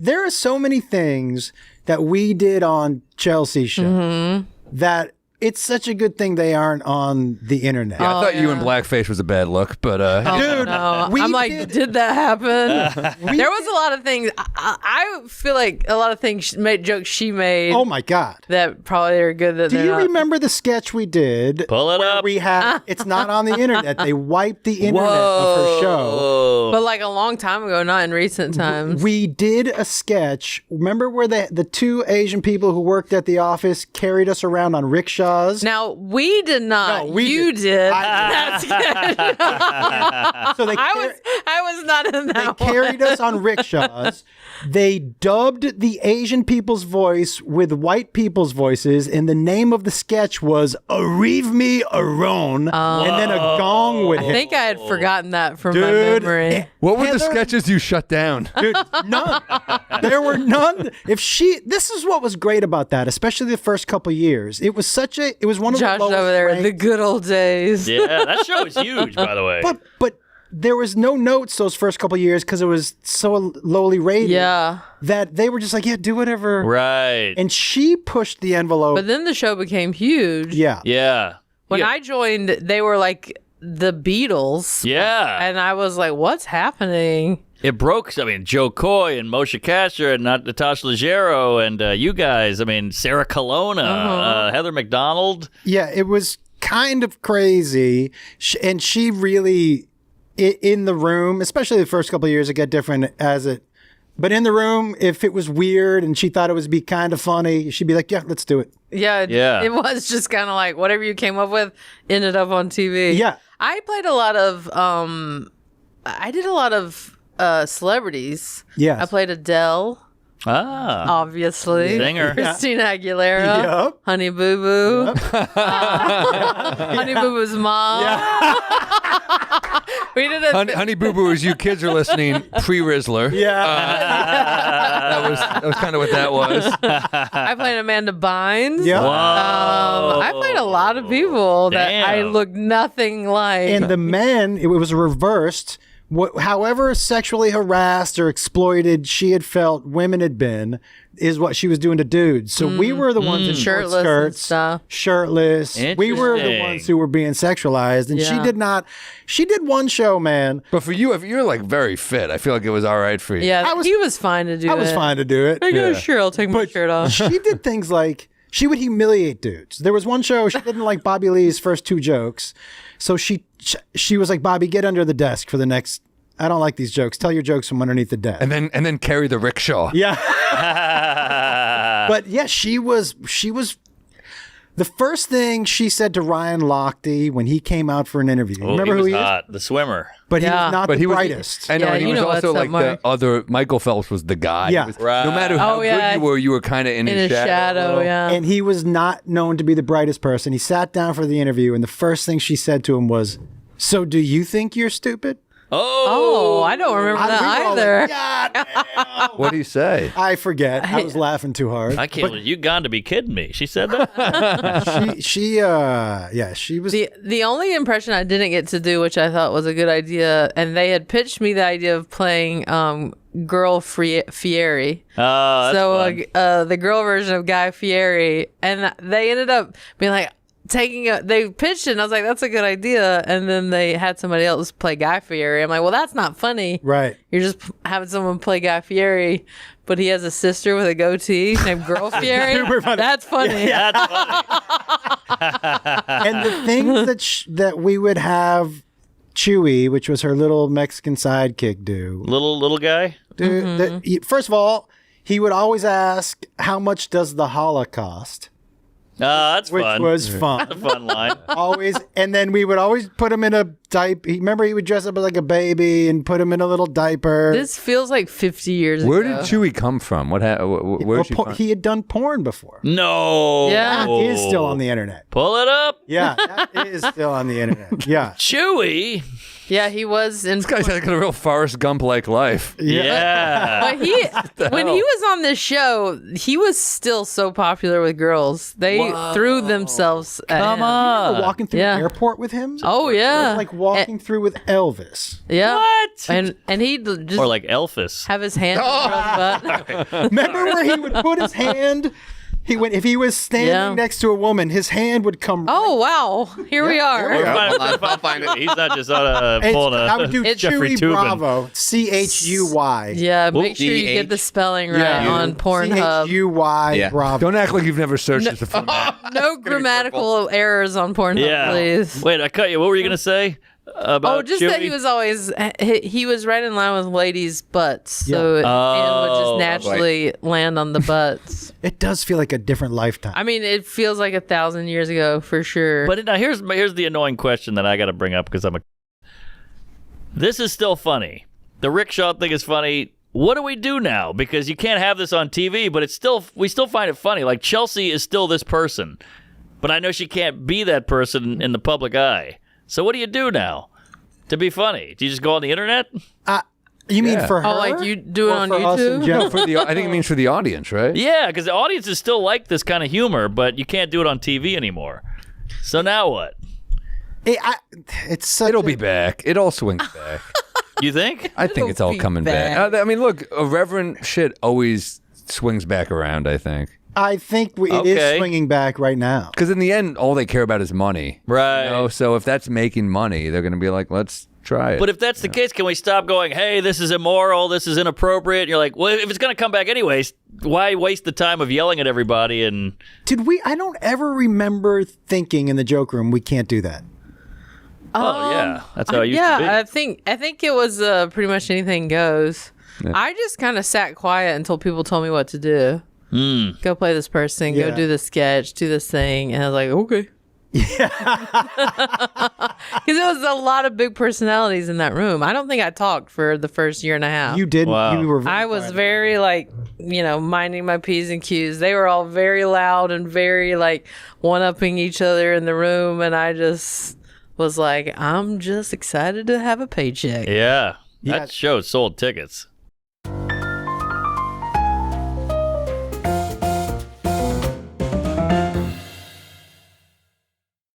There are so many things that we did on Chelsea's show that it's such a good thing they aren't on the internet. Yeah, I thought you in blackface was a bad look, but dude, no. I'm like, did that happen? There was a lot of things. I feel like a lot of things jokes she made. Oh my God, that probably are good. That do you remember the sketch we did? Pull it up. We had it's not on the internet. They wiped the internet of her show. But like a long time ago, not in recent times. We did a sketch. Remember where the two Asian people who worked at the office carried us around on rickshaws? Now, we did not. No, we you did. I so I was not in that They carried us on rickshaws. They dubbed the Asian people's voice with white people's voices, and the name of the sketch was "Arrive Me Aron," and then a gong would hit. I think I had forgotten that from my memory. what were the sketches you shut down? Dude, none. There were none. This is what was great about that, especially the first couple years. It was one of Josh the lowest over there, ranked. the good old days. Yeah, that show is huge, by the way. But there was no notes those first couple years because it was so lowly rated. Yeah. That they were just like, yeah, do whatever. Right. And she pushed the envelope. But then the show became huge. Yeah. Yeah. When I joined, they were like the Beatles. Yeah. And I was like, what's happening? It broke. I mean, Joe Coy and Moshe Kasher and Natasha Leggero and you guys. I mean, Sarah Colonna, Heather McDonald. Yeah, it was kind of crazy. And she really, in the room, especially the first couple of years, it got different as it. But in the room, if it was weird and she thought it would be kind of funny, she'd be like, yeah, let's do it. Yeah. It was just kind of like whatever you came up with ended up on TV. Yeah. I played a lot of, I did a lot of celebrities. Yes. I played Adele. Obviously. Singer. Christina Aguilera. Yep. Honey Boo Boo. Honey Boo Boo's mom. We did a Honey Boo Boo, as you kids are listening, pre-Rizzler. Yeah. That was kind of what that was. I played Amanda Bynes. Yeah. I played a lot of people that I Damn. look nothing like. And the men, it was reversed. However sexually harassed or exploited she had felt women had been, is what she was doing to dudes. So we were the ones in short Shirtless and skirts, stuff. shirtless. We were the Interesting. ones who were being sexualized, and she Yeah. did not. She did one show, man. But for you, if you're like very fit, I feel like it was all right for you. Yeah, he was fine to do it. I was fine to do it. I go, sure, I'll take my shirt off. She did things like she would humiliate dudes. There was one show she didn't like Bobby Lee's first two jokes, so she was like, Bobby, get under the desk for the next. I don't like these jokes. Tell your jokes from underneath the desk. And then carry the rickshaw. Yeah. But yeah, she was the first thing she said to Ryan Lochte when he came out for an interview. Remember who he is? The swimmer. But he Yeah. was not But the he was brightest. I know, Yeah, and he you was know also what's up, like Mark. the other. Michael Phelps was the guy. Yeah. He was- Right. No matter how Oh, yeah. good you were kind of in In his a shadow, yeah. And he was not known to be the brightest person. He sat down for the interview, and the first thing she said to him was, "So do you think you're stupid?" Oh, I don't remember that We were all either. like, God damn. What do you say? I forget. I was laughing too hard. I can't believe you gone to be kidding me. She said that? She was. The only impression I didn't get to do, which I thought was a good idea, and they had pitched me the idea of playing Girl Fieri. Oh, that's fun. The girl version of Guy Fieri, and they ended up being like they pitched it, and I was like, that's a good idea, and then they had somebody else play Guy Fieri. I'm like, well, that's not funny. Right. You're just having someone play Guy Fieri, but he has a sister with a goatee named Girl Fieri. Super funny. That's funny. That's funny. And the things that we would have Chewy, which was her little Mexican sidekick, do. Little guy? First of all, he would always ask, how much does the Holocaust? That's Which fun. was fun. A fun line. Always. And then we would always put him in a diaper. Remember, he would dress up like a baby and put him in a little diaper. This feels like 50 years Where ago. did Chewy come from? Where did she find? He had done porn before. No. Yeah. That is still on the internet. Pull it up. Yeah, that is still on the internet. Yeah. Chewy. Yeah, he was in. This guy's got a real Forrest Gump-like life. Yeah. But when he was on this show, he was still so popular with girls. They threw themselves at Come him. on. Walking through Yeah. the airport with him. Oh It yeah, was like walking through with Elvis. yeah. What? And he'd just Or like Elvis. have his hand on his butt. Remember where he would put his hand? If he was standing Yeah. next to a woman, his hand would come. Oh wow, here we are. I'll find it. He's not just on It's- pulling a I would do Jeffrey Chewy Tubin. Bravo. CHUY. Yeah, make sure you get the spelling right on Pornhub. CHUY Yeah. Bravo. Don't act like you've never searched this before. No grammatical errors on Pornhub, Yeah. please. Wait, I cut you. What were you gonna say about? Oh, just that Chewy? he was always he was right in line with ladies' butts, so his hand would just naturally land on the butts. It does feel like a different lifetime. I mean, it feels like 1,000 years ago for sure. But now here's the annoying question that I got to bring up because This is still funny. The rickshaw thing is funny. What do we do now? Because you can't have this on TV, but we still find it funny. Like Chelsea is still this person, but I know she can't be that person in the public eye. So what do you do now to be funny? Do you just go on the internet? You mean Yeah. for her? Oh, like you do it Or on for us in YouTube? general? I think it means for the audience, right? Yeah, because the audience is still like this kind of humor, but you can't do it on TV anymore. So now what? It's such It'll be back. It all swings back. You think? I think it's all be coming back. back. I mean, look, irreverent shit always swings back around, I think. I think it Okay. is swinging back right now. Because in the end, all they care about is money. Right. You know? So if that's making money, they're going to be like, let's try it. But if that's the case, can we stop going, hey, this is immoral, this is inappropriate? And you're like, well, if it's going to come back anyways, why waste the time of yelling at everybody? And I don't ever remember thinking in the joke room, we can't do that. yeah, that's how it used to be. Yeah, I think it was pretty much anything goes. I just kind of sat quiet until people told me what to do. Go play this person, Yeah. go do this sketch, do this thing, and I was like, okay. Yeah, because it was a lot of big personalities in that room. I don't think I talked for the first year and a half. You didn't. Wow. You were. I was very minding my P's and Q's. They were all very loud and very one-upping each other in the room, and I just was like, I'm just excited to have a paycheck. Yeah. Yeah. That show sold tickets.